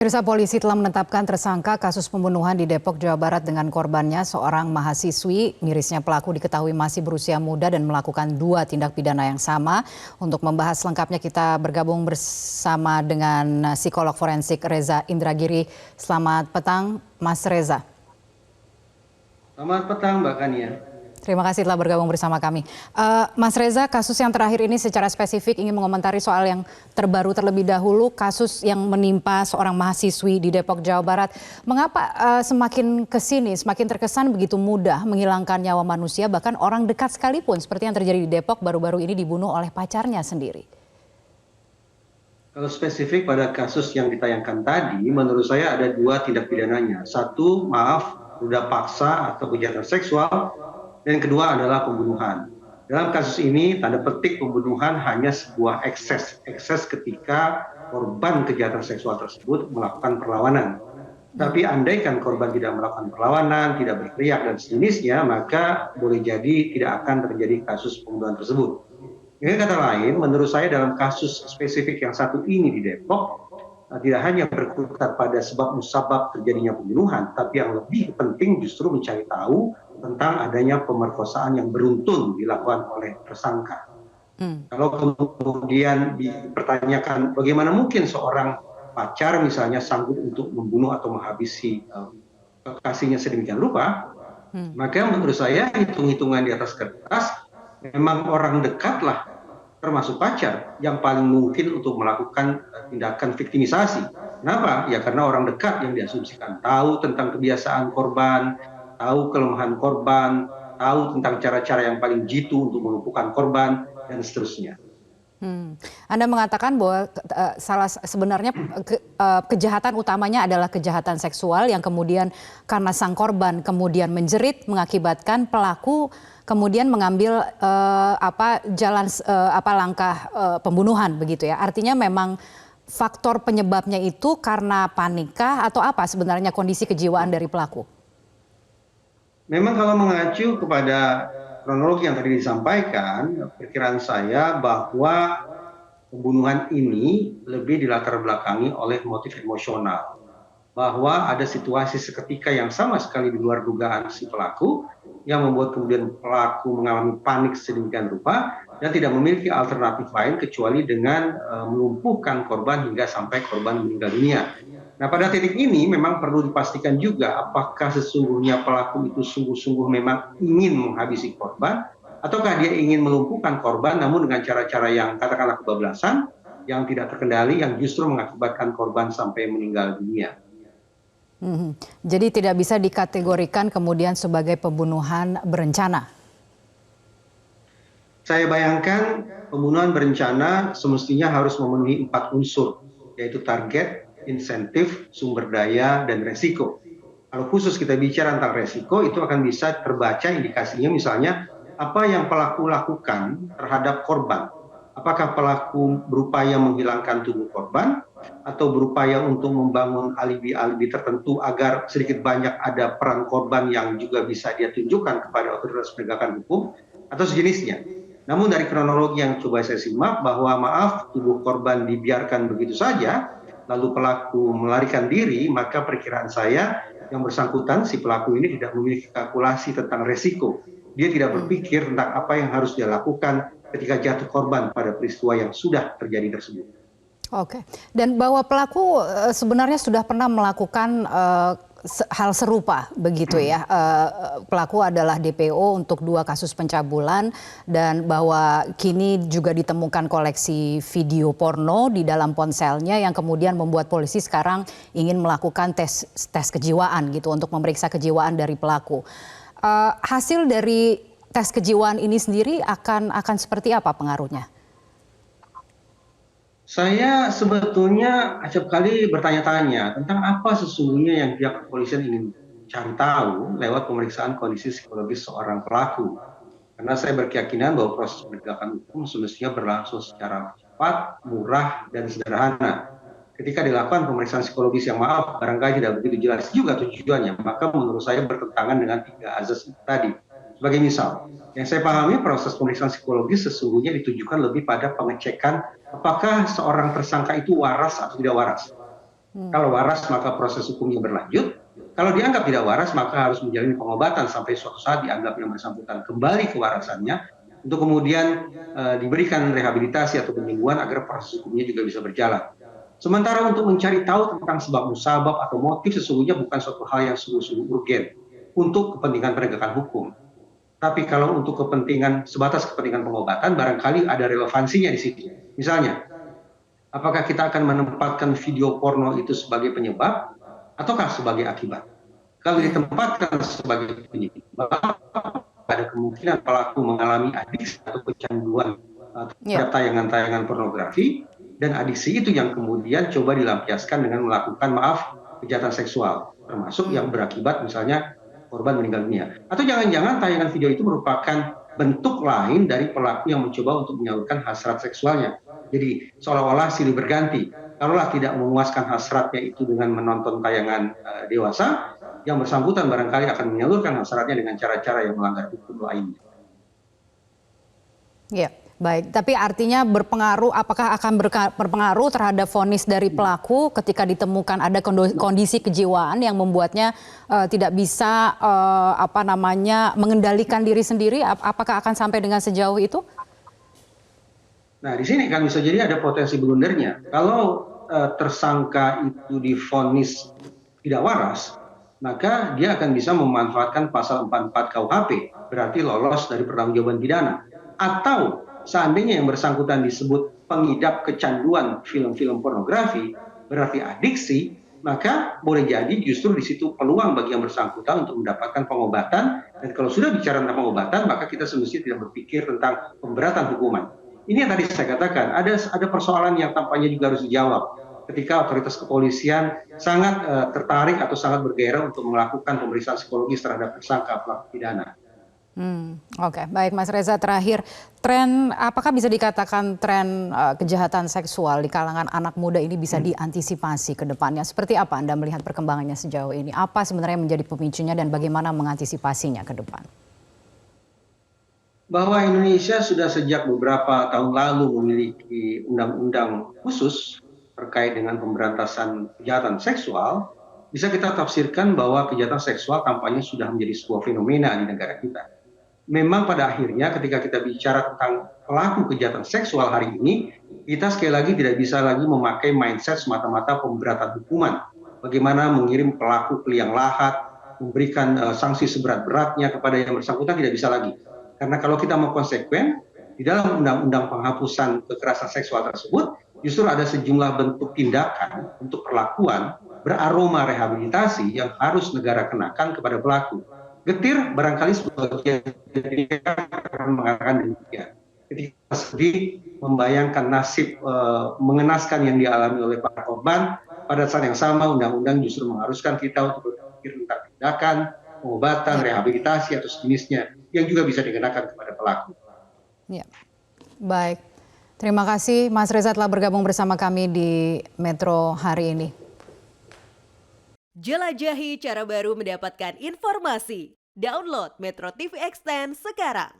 Pemirsa, polisi telah menetapkan tersangka kasus pembunuhan di Depok, Jawa Barat dengan korbannya seorang mahasiswi. Mirisnya pelaku diketahui masih berusia muda dan melakukan 2 tindak pidana yang sama. Untuk membahas lengkapnya kita bergabung bersama dengan psikolog forensik Reza Indragiri. Selamat petang, Mas Reza. Selamat petang, Mbak Kania. Terima kasih telah bergabung bersama kami. Mas Reza, kasus yang terakhir ini secara spesifik ingin mengomentari soal yang terbaru terlebih dahulu, kasus yang menimpa seorang mahasiswi di Depok, Jawa Barat. Mengapa semakin kesini, semakin terkesan begitu mudah menghilangkan nyawa manusia, bahkan orang dekat sekalipun, seperti yang terjadi di Depok baru-baru ini dibunuh oleh pacarnya sendiri? Kalau spesifik pada kasus yang ditayangkan tadi, menurut saya ada 2 tindak pidananya. Satu, ruda paksa atau kejahatan seksual. Dan yang kedua adalah pembunuhan. Dalam kasus ini, tanda petik pembunuhan hanya sebuah ekses ketika korban kejahatan seksual tersebut melakukan perlawanan. Tapi andaikan korban tidak melakukan perlawanan, tidak berteriak dan sejenisnya, maka boleh jadi tidak akan terjadi kasus pembunuhan tersebut. Dengan kata lain, menurut saya dalam kasus spesifik yang satu ini di Depok, tidak hanya berkutat pada sebab musabab terjadinya pembunuhan, tapi yang lebih penting justru mencari tahu tentang adanya pemerkosaan yang beruntun dilakukan oleh tersangka. Kalau kemudian dipertanyakan bagaimana mungkin seorang pacar misalnya sanggup untuk membunuh atau menghabisi kekasihnya sedemikian rupa, maka menurut saya hitung-hitungan di atas kertas memang orang dekatlah termasuk pacar yang paling mungkin untuk melakukan tindakan viktimisasi. Kenapa? Ya karena orang dekat yang diasumsikan tahu tentang kebiasaan korban, tahu kelemahan korban, tahu tentang cara-cara yang paling jitu untuk melumpuhkan korban, dan seterusnya. Anda mengatakan bahwa sebenarnya kejahatan utamanya adalah kejahatan seksual yang kemudian karena sang korban kemudian menjerit mengakibatkan pelaku kemudian mengambil langkah pembunuhan begitu ya. Artinya memang faktor penyebabnya itu karena panikkah atau apa sebenarnya kondisi kejiwaan dari pelaku? Memang kalau mengacu kepada kronologi yang tadi disampaikan, perkiraan saya bahwa pembunuhan ini lebih dilatar belakangi oleh motif emosional. Bahwa ada situasi seketika yang sama sekali di luar dugaan si pelaku, yang membuat kemudian pelaku mengalami panik sedemikian rupa, dan tidak memiliki alternatif lain kecuali dengan melumpuhkan korban hingga sampai korban meninggal dunia. Nah, pada titik ini memang perlu dipastikan juga apakah sesungguhnya pelaku itu sungguh-sungguh memang ingin menghabisi korban, ataukah dia ingin melumpuhkan korban namun dengan cara-cara yang katakanlah kebablasan, yang tidak terkendali, yang justru mengakibatkan korban sampai meninggal dunia. Jadi tidak bisa dikategorikan kemudian sebagai pembunuhan berencana? Saya bayangkan pembunuhan berencana semestinya harus memenuhi 4 unsur, yaitu target, insentif, sumber daya, dan resiko. Kalau khusus kita bicara tentang resiko, itu akan bisa terbaca indikasinya misalnya apa yang pelaku lakukan terhadap korban. Apakah pelaku berupaya menghilangkan tubuh korban atau berupaya untuk membangun alibi-alibi tertentu agar sedikit banyak ada peran korban yang juga bisa dia tunjukkan kepada otoritas penegakan hukum atau sejenisnya. Namun dari kronologi yang coba saya simak bahwa tubuh korban dibiarkan begitu saja, lalu pelaku melarikan diri, maka perkiraan saya yang bersangkutan si pelaku ini tidak memiliki kalkulasi tentang resiko. Dia tidak berpikir tentang apa yang harus dia lakukan ketika jatuh korban pada peristiwa yang sudah terjadi tersebut. Oke, dan bahwa pelaku sebenarnya sudah pernah melakukan hal serupa begitu ya. Pelaku adalah DPO untuk 2 kasus pencabulan dan bahwa kini juga ditemukan koleksi video porno di dalam ponselnya yang kemudian membuat polisi sekarang ingin melakukan tes kejiwaan gitu untuk memeriksa kejiwaan dari pelaku. Hasil dari tes kejiwaan ini sendiri akan seperti apa pengaruhnya? Saya sebetulnya acap kali bertanya-tanya tentang apa sesungguhnya yang pihak kepolisian ingin cari tahu lewat pemeriksaan kondisi psikologis seorang pelaku. Karena saya berkeyakinan bahwa proses penegakan hukum semestinya berlangsung secara cepat, murah, dan sederhana. Ketika dilakukan pemeriksaan psikologis yang barangkali tidak begitu jelas juga tujuannya, maka menurut saya bertentangan dengan 3 azas itu tadi. Sebagai misal, yang saya pahami proses pemeriksaan psikologis sesungguhnya ditujukan lebih pada pengecekan apakah seorang tersangka itu waras atau tidak waras. Kalau waras maka proses hukumnya berlanjut. Kalau dianggap tidak waras maka harus menjalani pengobatan sampai suatu saat dianggap yang bersangkutan kembali kewarasannya untuk kemudian diberikan rehabilitasi atau penyembuhan agar proses hukumnya juga bisa berjalan. Sementara untuk mencari tahu tentang sebab musabab atau motif sesungguhnya bukan suatu hal yang sungguh-sungguh urgen untuk kepentingan penegakan hukum. Tapi kalau untuk kepentingan sebatas kepentingan pengobatan, barangkali ada relevansinya di sini. Misalnya, apakah kita akan menempatkan video porno itu sebagai penyebab ataukah sebagai akibat? Kalau ditempatkan sebagai penyebab, ada kemungkinan pelaku mengalami adiksi atau kecanduan terhadap tayangan-tayangan pornografi, dan adiksi itu yang kemudian coba dilampiaskan dengan melakukan kejahatan seksual, termasuk yang berakibat misalnya korban meninggal dunia. Atau jangan-jangan tayangan video itu merupakan bentuk lain dari pelaku yang mencoba untuk menyalurkan hasrat seksualnya. Jadi seolah-olah silih berganti. Kalaulah tidak memuaskan hasratnya itu dengan menonton tayangan dewasa, yang bersangkutan barangkali akan menyalurkan hasratnya dengan cara-cara yang melanggar hukum lainnya. Ya, baik. Tapi artinya berpengaruh, apakah akan berpengaruh terhadap vonis dari pelaku ketika ditemukan ada kondisi kejiwaan yang membuatnya tidak bisa mengendalikan diri sendiri? Apakah akan sampai dengan sejauh itu? Nah, di sini kan bisa jadi ada potensi blundernya. Kalau tersangka itu divonis tidak waras, maka dia akan bisa memanfaatkan pasal 44 KUHP, berarti lolos dari pertanggungjawaban pidana. Atau seandainya yang bersangkutan disebut pengidap kecanduan film-film pornografi, berarti adiksi, maka boleh jadi justru di situ peluang bagi yang bersangkutan untuk mendapatkan pengobatan. Dan kalau sudah bicara tentang pengobatan, maka kita semestinya tidak berpikir tentang pemberatan hukuman. Ini yang tadi saya katakan, ada persoalan yang tampaknya juga harus dijawab ketika otoritas kepolisian sangat tertarik atau sangat bergairah untuk melakukan pemeriksaan psikologis terhadap tersangka pelaku pidana. Oke, baik Mas Reza, terakhir, apakah bisa dikatakan tren kejahatan seksual di kalangan anak muda ini bisa diantisipasi ke depannya? Seperti apa Anda melihat perkembangannya sejauh ini? Apa sebenarnya menjadi pemicunya dan bagaimana mengantisipasinya ke depan? Bahwa Indonesia sudah sejak beberapa tahun lalu memiliki undang-undang khusus terkait dengan pemberantasan kejahatan seksual, bisa kita tafsirkan bahwa kejahatan seksual tampaknya sudah menjadi sebuah fenomena di negara kita. Memang pada akhirnya ketika kita bicara tentang pelaku kejahatan seksual hari ini, kita sekali lagi tidak bisa lagi memakai mindset semata-mata pemberatan hukuman. Bagaimana mengirim pelaku ke liang lahat, memberikan sanksi seberat-beratnya kepada yang bersangkutan, tidak bisa lagi. Karena kalau kita mau konsekuen, di dalam undang-undang penghapusan kekerasan seksual tersebut, justru ada sejumlah bentuk tindakan untuk perlakuan beraroma rehabilitasi yang harus negara kenakan kepada pelaku. Getir barangkali sebagian akan mengatakan demikian. Ketika sedih membayangkan nasib mengenaskan yang dialami oleh para korban, pada saat yang sama undang-undang justru mengharuskan kita untuk berpikir tentang tindakan, pengobatan, rehabilitasi atau sejenisnya yang juga bisa dikenakan kepada pelaku. Ya, baik. Terima kasih Mas Reza telah bergabung bersama kami di Metro hari ini. Jelajahi cara baru mendapatkan informasi. Download Metro TV Extend sekarang.